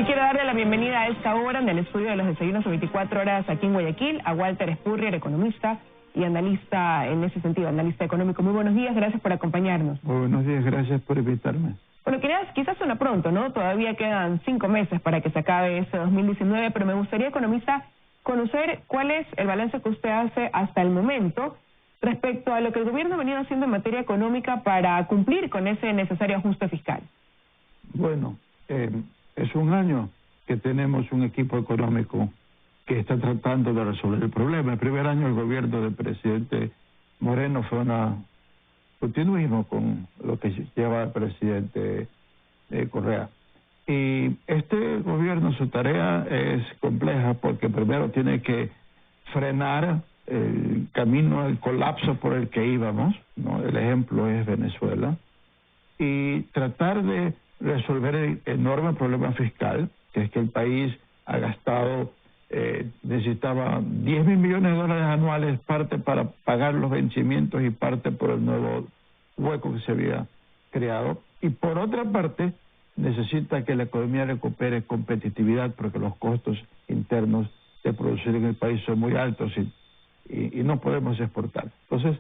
Y quiero darle la bienvenida a esta hora en el estudio de los desayunos de 24 horas aquí en Guayaquil a Walter Spurrier, economista y analista en ese sentido, analista económico. Muy buenos días, gracias por acompañarnos. Muy buenos días, gracias por invitarme. Bueno, quizás suena pronto, ¿no? Todavía quedan 5 meses para que se acabe ese 2019, pero me gustaría, economista, conocer cuál es el balance que usted hace hasta el momento respecto a lo que el gobierno ha venido haciendo en materia económica para cumplir con ese necesario ajuste fiscal. Bueno, es un año que tenemos un equipo económico que está tratando de resolver el problema. El primer año el gobierno del presidente Moreno fue un continuismo con lo que lleva el presidente Correa. Y este gobierno, su tarea es compleja porque primero tiene que frenar el camino al colapso por el que íbamos, ¿no? El ejemplo es Venezuela, y tratar de resolver el enorme problema fiscal, que es que el país ha gastado, necesitaba 10.000 millones de dólares anuales, parte para pagar los vencimientos y parte por el nuevo hueco que se había creado. Y por otra parte, necesita que la economía recupere competitividad porque los costos internos de producir en el país son muy altos y no podemos exportar. Entonces,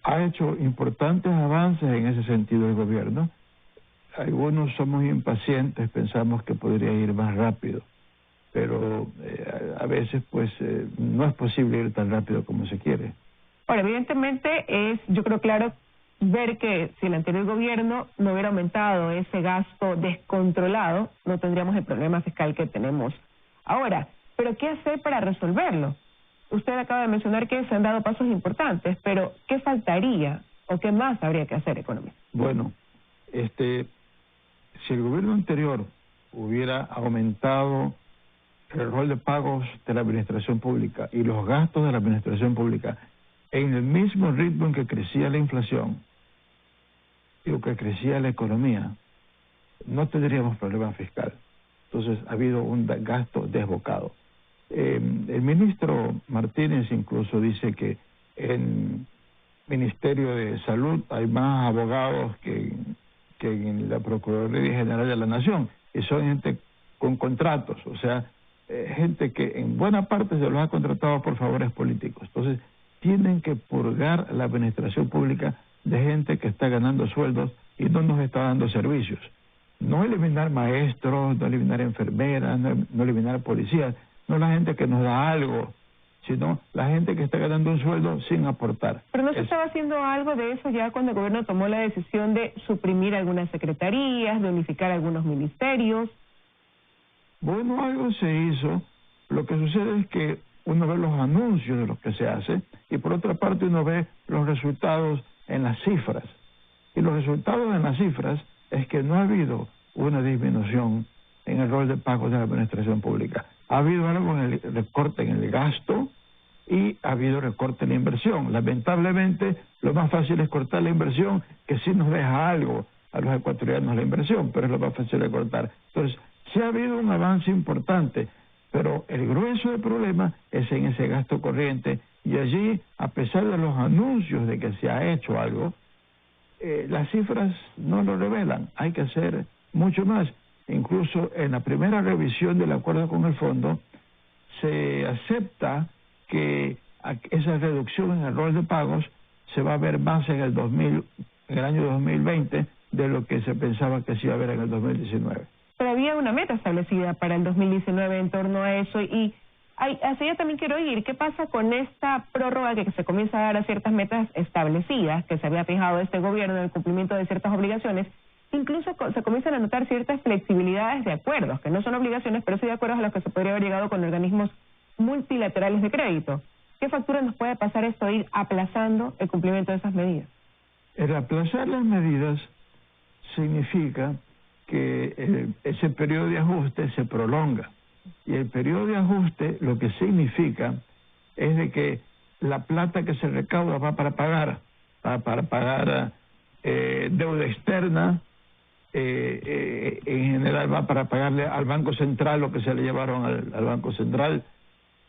ha hecho importantes avances en ese sentido el gobierno. Algunos somos impacientes, pensamos que podría ir más rápido, pero a veces pues no es posible ir tan rápido como se quiere. Ahora, evidentemente yo creo claro ver que si el anterior gobierno no hubiera aumentado ese gasto descontrolado, no tendríamos el problema fiscal que tenemos ahora. Pero ¿qué hacer para resolverlo? Usted acaba de mencionar que se han dado pasos importantes, pero ¿qué faltaría o qué más habría que hacer, economista? Bueno, si el gobierno anterior hubiera aumentado el rol de pagos de la administración pública y los gastos de la administración pública en el mismo ritmo en que crecía la inflación y que crecía la economía, no tendríamos problema fiscal. Entonces ha habido un gasto desbocado. El ministro Martínez incluso dice que en Ministerio de Salud hay más abogados que en la Procuraduría General de la Nación, y son gente con contratos, o sea, gente que en buena parte se los ha contratado por favores políticos. Entonces, tienen que purgar la administración pública de gente que está ganando sueldos y no nos está dando servicios. No eliminar maestros, no eliminar enfermeras, no eliminar policías, no la gente que nos da algo, sino la gente que está ganando un sueldo sin aportar. Pero no se estaba haciendo algo de eso ya cuando el gobierno tomó la decisión de suprimir algunas secretarías, de unificar algunos ministerios. Bueno, algo se hizo. Lo que sucede es que uno ve los anuncios de lo que se hace y por otra parte uno ve los resultados en las cifras. Y los resultados en las cifras es que no ha habido una disminución en el rol de pagos de la administración pública. Ha habido algo en el recorte en el gasto y ha habido recorte en la inversión. Lamentablemente, lo más fácil es cortar la inversión, que sí nos deja algo a los ecuatorianos la inversión, pero es lo más fácil de cortar. Entonces, sí ha habido un avance importante, pero el grueso del problema es en ese gasto corriente y allí, a pesar de los anuncios de que se ha hecho algo, las cifras no lo revelan. Hay que hacer mucho más. Incluso en la primera revisión del acuerdo con el fondo se acepta que esa reducción en el rol de pagos se va a ver más en el año 2020 de lo que se pensaba que se iba a ver en el 2019. Pero había una meta establecida para el 2019 en torno a eso y hacia allá también quiero ir. ¿Qué pasa con esta prórroga que se comienza a dar a ciertas metas establecidas que se había fijado este gobierno en el cumplimiento de ciertas obligaciones? Incluso se comienzan a notar ciertas flexibilidades de acuerdos, que no son obligaciones, pero sí de acuerdos a los que se podría haber llegado con organismos multilaterales de crédito. ¿Qué factura nos puede pasar esto de ir aplazando el cumplimiento de esas medidas? El aplazar las medidas significa que ese periodo de ajuste se prolonga. Y el periodo de ajuste lo que significa es de que la plata que se recauda va para pagar deuda externa, en general va para pagarle al Banco Central lo que se le llevaron al Banco Central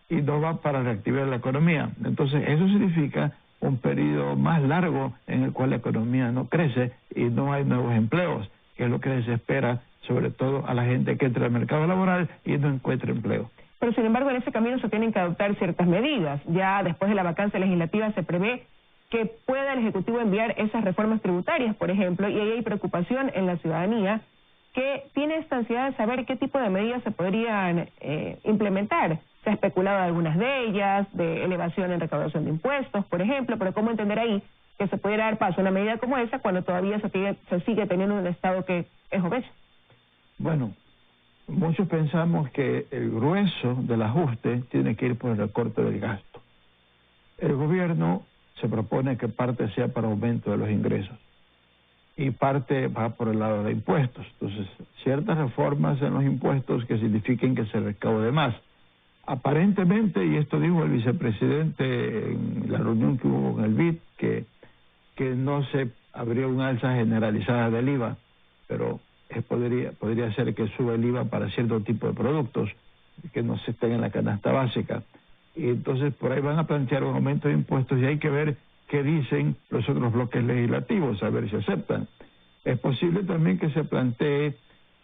y no va para reactivar la economía. Entonces eso significa un periodo más largo en el cual la economía no crece y no hay nuevos empleos, que es lo que se espera sobre todo a la gente que entra al mercado laboral y no encuentra empleo. Pero sin embargo en ese camino se tienen que adoptar ciertas medidas. Ya después de la vacancia legislativa se prevé que pueda el Ejecutivo enviar esas reformas tributarias, por ejemplo, y ahí hay preocupación en la ciudadanía que tiene esta ansiedad de saber qué tipo de medidas se podrían implementar. Se ha especulado de algunas de ellas, de elevación en recaudación de impuestos, por ejemplo, pero ¿cómo entender ahí que se pudiera dar paso a una medida como esa cuando todavía se sigue teniendo un Estado que es obeso? Bueno, muchos pensamos que el grueso del ajuste tiene que ir por el recorte del gasto. El gobierno se propone que parte sea para aumento de los ingresos y parte va por el lado de impuestos. Entonces, ciertas reformas en los impuestos que signifiquen que se recaude más. Aparentemente, y esto dijo el vicepresidente en la reunión que hubo con el BID, que no se abrió una alza generalizada del IVA, pero podría ser que suba el IVA para cierto tipo de productos que no se estén en la canasta básica. Y entonces por ahí van a plantear un aumento de impuestos y hay que ver qué dicen los otros bloques legislativos, a ver si aceptan. Es posible también que se plantee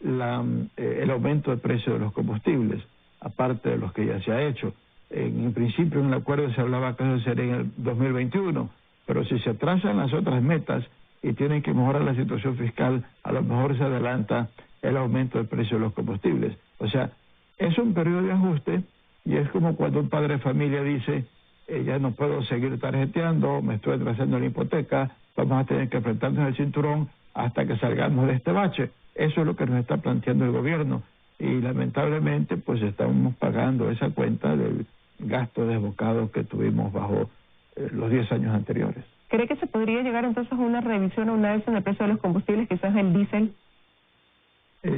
el aumento de precio de los combustibles, aparte de los que ya se ha hecho. En principio en el acuerdo se hablaba que eso sería en el 2021, pero si se atrasan las otras metas y tienen que mejorar la situación fiscal, a lo mejor se adelanta el aumento del precio de los combustibles. O sea, es un periodo de ajuste y es como cuando un padre de familia dice, ya no puedo seguir tarjeteando, me estoy atrasando la hipoteca, vamos a tener que apretarnos el cinturón hasta que salgamos de este bache. Eso es lo que nos está planteando el gobierno y lamentablemente pues estamos pagando esa cuenta del gasto desbocado que tuvimos bajo los 10 años anteriores. ¿Cree que se podría llegar entonces a una revisión o una vez en el precio de los combustibles, quizás el diésel?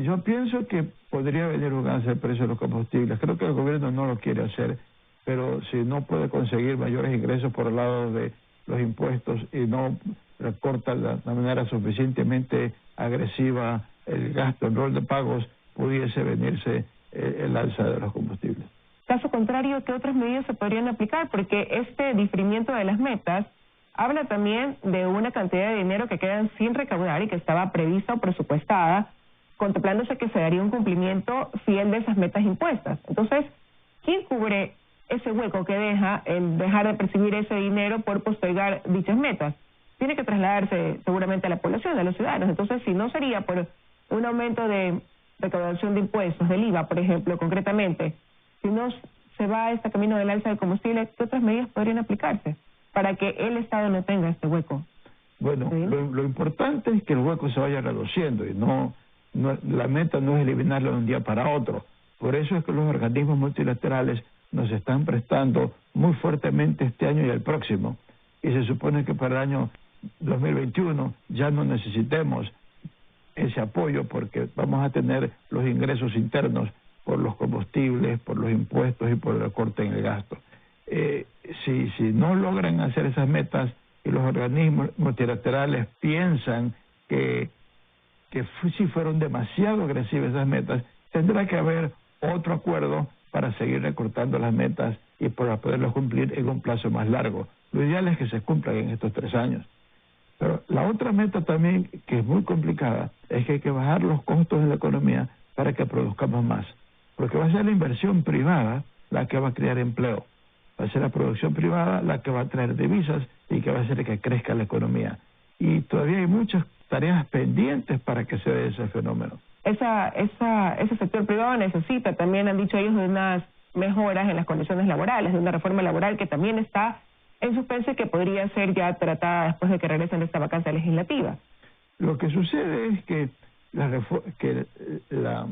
Yo pienso que podría venir un alza del precio de los combustibles. Creo que el gobierno no lo quiere hacer, pero si no puede conseguir mayores ingresos por el lado de los impuestos y no recorta de manera suficientemente agresiva el gasto en rol de pagos, pudiese venirse el alza de los combustibles. Caso contrario, ¿qué otras medidas se podrían aplicar? Porque este diferimiento de las metas habla también de una cantidad de dinero que quedan sin recaudar y que estaba prevista o presupuestada, contemplándose que se daría un cumplimiento fiel de esas metas impuestas. Entonces, ¿quién cubre ese hueco que deja el dejar de percibir ese dinero por postergar dichas metas? Tiene que trasladarse seguramente a la población, a los ciudadanos. Entonces, si no sería por un aumento de recaudación de impuestos, del IVA, por ejemplo, concretamente, si no se va a este camino del alza del combustible, ¿qué otras medidas podrían aplicarse para que el Estado no tenga este hueco? Bueno, ¿sí? Lo importante es que el hueco se vaya reduciendo y no la meta no es eliminarlo de un día para otro. Por eso es que los organismos multilaterales nos están prestando muy fuertemente este año y el próximo. Y se supone que para el año 2021 ya no necesitemos ese apoyo porque vamos a tener los ingresos internos por los combustibles, por los impuestos y por el recorte en el gasto. Si no logran hacer esas metas y los organismos multilaterales piensan que si fueron demasiado agresivas esas metas, tendrá que haber otro acuerdo para seguir recortando las metas y para poderlos cumplir en un plazo más largo. Lo ideal es que se cumplan en estos 3 años. Pero la otra meta también, que es muy complicada, es que hay que bajar los costos de la economía para que produzcamos más. Porque va a ser la inversión privada la que va a crear empleo. Va a ser la producción privada la que va a traer divisas y que va a hacer que crezca la economía. Y todavía hay muchas tareas pendientes para que se dé ese fenómeno. Ese sector privado necesita, también han dicho ellos, de unas mejoras en las condiciones laborales, de una reforma laboral que también está en suspenso y que podría ser ya tratada después de que regresen de esta vacancia legislativa. Lo que sucede es que la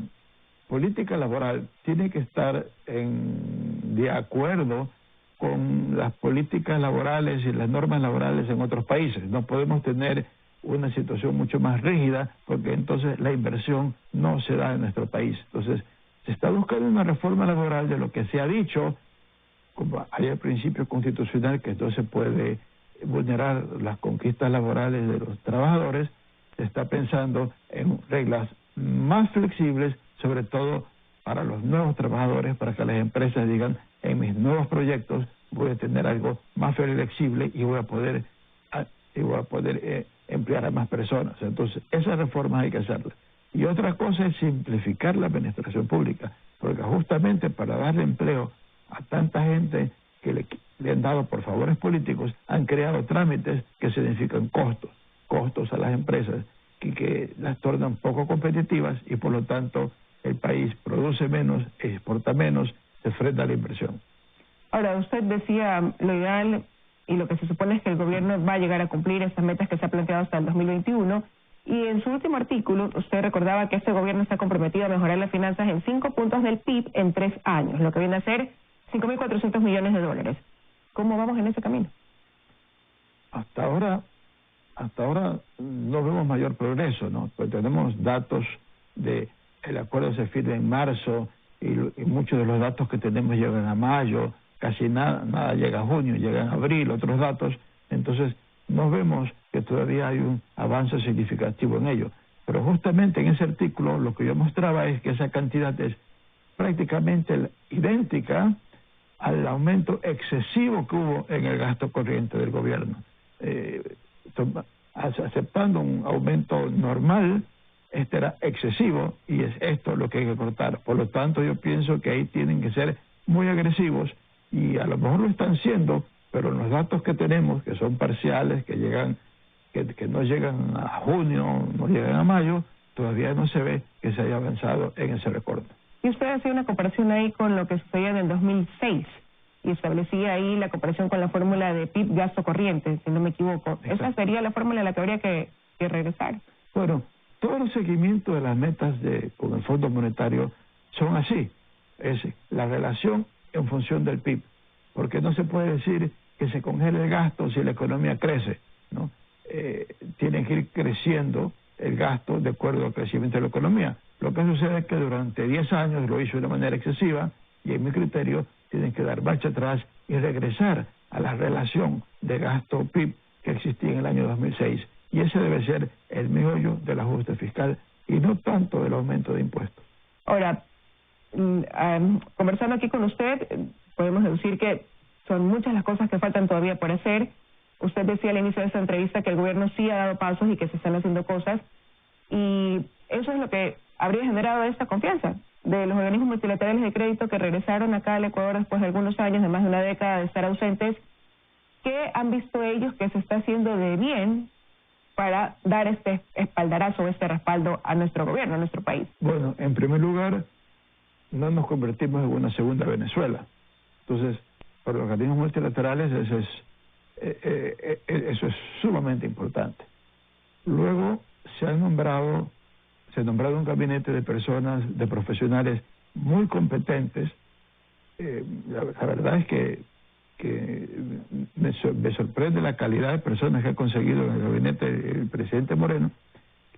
política laboral tiene que estar de acuerdo con las políticas laborales y las normas laborales en otros países. No podemos tener una situación mucho más rígida porque entonces la inversión no se da en nuestro país. Entonces, se está buscando una reforma laboral de lo que se ha dicho, como hay el principio constitucional que no se puede vulnerar las conquistas laborales de los trabajadores. Se está pensando en reglas más flexibles, sobre todo para los nuevos trabajadores, para que las empresas digan, en mis nuevos proyectos voy a tener algo más flexible y voy a poder emplear a más personas. Entonces, esas reformas hay que hacerlas. Y otra cosa es simplificar la administración pública, porque justamente para darle empleo a tanta gente que le han dado por favores políticos, han creado trámites que significan costos a las empresas que las tornan poco competitivas y por lo tanto el país produce menos, exporta menos, se frena a la inversión. Ahora, usted decía lo ideal y lo que se supone es que el gobierno va a llegar a cumplir estas metas que se ha planteado hasta el 2021. Y en su último artículo, usted recordaba que este gobierno está comprometido a mejorar las finanzas en 5 puntos del PIB en 3 años, lo que viene a ser 5.400 millones de dólares. ¿Cómo vamos en ese camino? Hasta ahora no vemos mayor progreso, ¿no? Pues tenemos datos el acuerdo se firma en marzo y muchos de los datos que tenemos llegan a mayo, casi nada llega a junio, llegan a abril, otros datos, entonces no vemos que todavía hay un avance significativo en ello. Pero justamente en ese artículo lo que yo mostraba es que esa cantidad es prácticamente idéntica al aumento excesivo que hubo en el gasto corriente del gobierno. Aceptando un aumento normal, este era excesivo y es esto lo que hay que cortar. Por lo tanto, yo pienso que ahí tienen que ser muy agresivos y a lo mejor lo están siendo, pero los datos que tenemos, que son parciales, que no llegan a junio, no llegan a mayo, todavía no se ve que se haya avanzado en ese recorte. Y usted hacía una comparación ahí con lo que sucedía en el 2006 y establecía ahí la comparación con la fórmula de PIB gasto corriente, si no me equivoco. Exacto. ¿Esa sería la fórmula a la que habría que regresar? Bueno, todo el seguimiento de las metas con el Fondo Monetario son así. Es la relación en función del PIB, porque no se puede decir que se congele el gasto si la economía crece, ¿no? Tiene que ir creciendo el gasto de acuerdo al crecimiento de la economía. Lo que sucede es que durante 10 años lo hizo de una manera excesiva y en mi criterio tienen que dar marcha atrás y regresar a la relación de gasto-PIB que existía en el año 2006. Y ese debe ser el meollo del ajuste fiscal y no tanto del aumento de impuestos. Ahora, conversando aquí con usted, podemos deducir que son muchas las cosas que faltan todavía por hacer. Usted decía al inicio de esta entrevista que el gobierno sí ha dado pasos y que se están haciendo cosas, y eso es lo que habría generado esta confianza de los organismos multilaterales de crédito que regresaron acá al Ecuador después de algunos años, de más de una década de estar ausentes. ¿Qué han visto ellos que se está haciendo de bien para dar este espaldarazo, este respaldo a nuestro gobierno, a nuestro país? Bueno, en primer lugar, no nos convertimos en una segunda Venezuela. Entonces, para los organismos multilaterales eso es sumamente importante. Luego se ha nombrado un gabinete de personas, de profesionales muy competentes. La verdad es que me sorprende la calidad de personas que ha conseguido en el gabinete el presidente Moreno,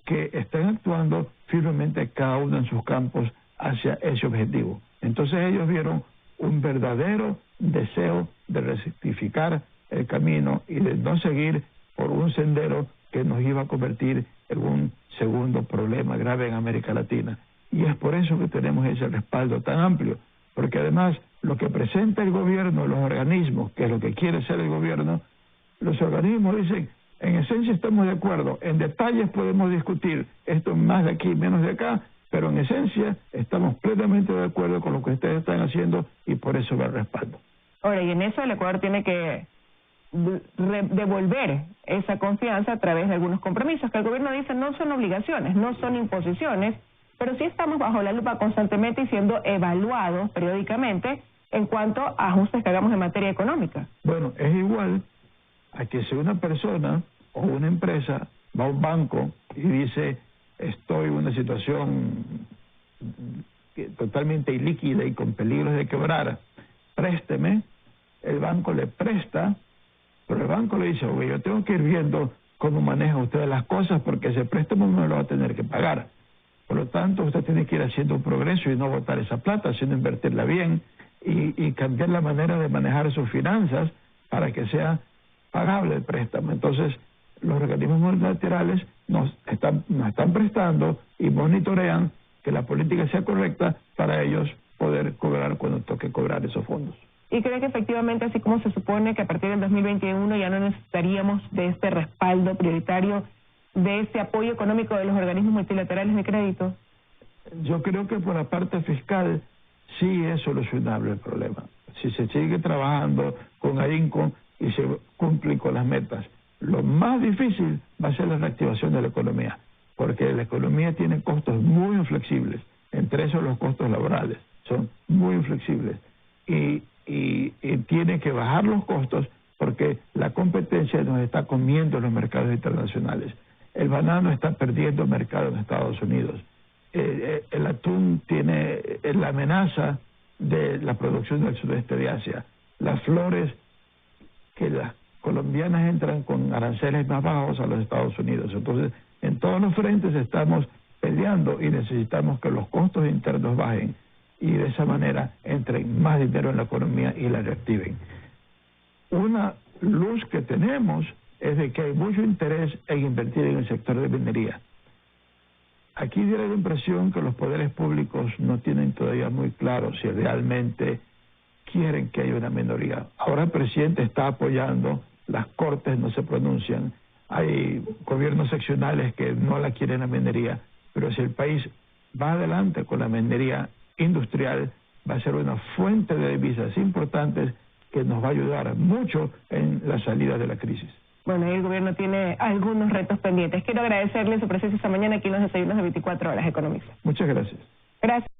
que están actuando firmemente cada uno en sus campos hacia ese objetivo. Entonces ellos vieron un verdadero deseo de rectificar el camino y de no seguir por un sendero que nos iba a convertir en un segundo problema grave en América Latina. Y es por eso que tenemos ese respaldo tan amplio, porque además lo que presenta el gobierno, los organismos, que es lo que quiere ser el gobierno, los organismos dicen, en esencia estamos de acuerdo, en detalles podemos discutir, esto más de aquí, menos de acá, pero en esencia estamos plenamente de acuerdo con lo que ustedes están haciendo y por eso va el respaldo. Ahora, y en eso el Ecuador tiene que devolver esa confianza a través de algunos compromisos que el gobierno dice no son obligaciones, no son imposiciones, pero sí estamos bajo la lupa constantemente y siendo evaluados periódicamente en cuanto a ajustes que hagamos en materia económica. Bueno, es igual a que si una persona o una empresa va a un banco y dice estoy en una situación totalmente ilíquida y con peligros de quebrar, présteme, el banco le presta, pero el banco le dice, oye, yo tengo que ir viendo cómo manejan ustedes las cosas porque ese préstamo no lo va a tener que pagar. Por lo tanto, usted tiene que ir haciendo un progreso y no botar esa plata, sino invertirla bien y cambiar la manera de manejar sus finanzas para que sea pagable el préstamo. Entonces, los organismos multilaterales nos están prestando y monitorean que la política sea correcta para ellos poder cobrar cuando toque cobrar esos fondos. ¿Y cree que efectivamente, así como se supone que a partir del 2021 ya no necesitaríamos de este respaldo prioritario de este apoyo económico de los organismos multilaterales de crédito? Yo creo que por la parte fiscal sí es solucionable el problema. Si se sigue trabajando con AINCO y se cumplen con las metas. Lo más difícil va a ser la reactivación de la economía, porque la economía tiene costos muy inflexibles, entre esos los costos laborales, son muy inflexibles. Y tiene que bajar los costos porque la competencia nos está comiendo en los mercados internacionales. El banano está perdiendo mercado en Estados Unidos. El atún tiene la amenaza de la producción del sudeste de Asia. Las flores, que las colombianas entran con aranceles más bajos a los Estados Unidos. Entonces, en todos los frentes estamos peleando y necesitamos que los costos internos bajen y de esa manera entren más dinero en la economía y la reactiven. Una luz que tenemos es de que hay mucho interés en invertir en el sector de minería. Aquí diera la impresión que los poderes públicos no tienen todavía muy claro si realmente quieren que haya una minoría. Ahora el presidente está apoyando, las cortes no se pronuncian, hay gobiernos seccionales que no la quieren la minería, pero si el país va adelante con la minería industrial, va a ser una fuente de divisas importantes que nos va a ayudar mucho en la salida de la crisis. Bueno, y el gobierno tiene algunos retos pendientes. Quiero agradecerle su presencia esta mañana aquí en los desayunos de 24 horas, economista. Muchas gracias. Gracias.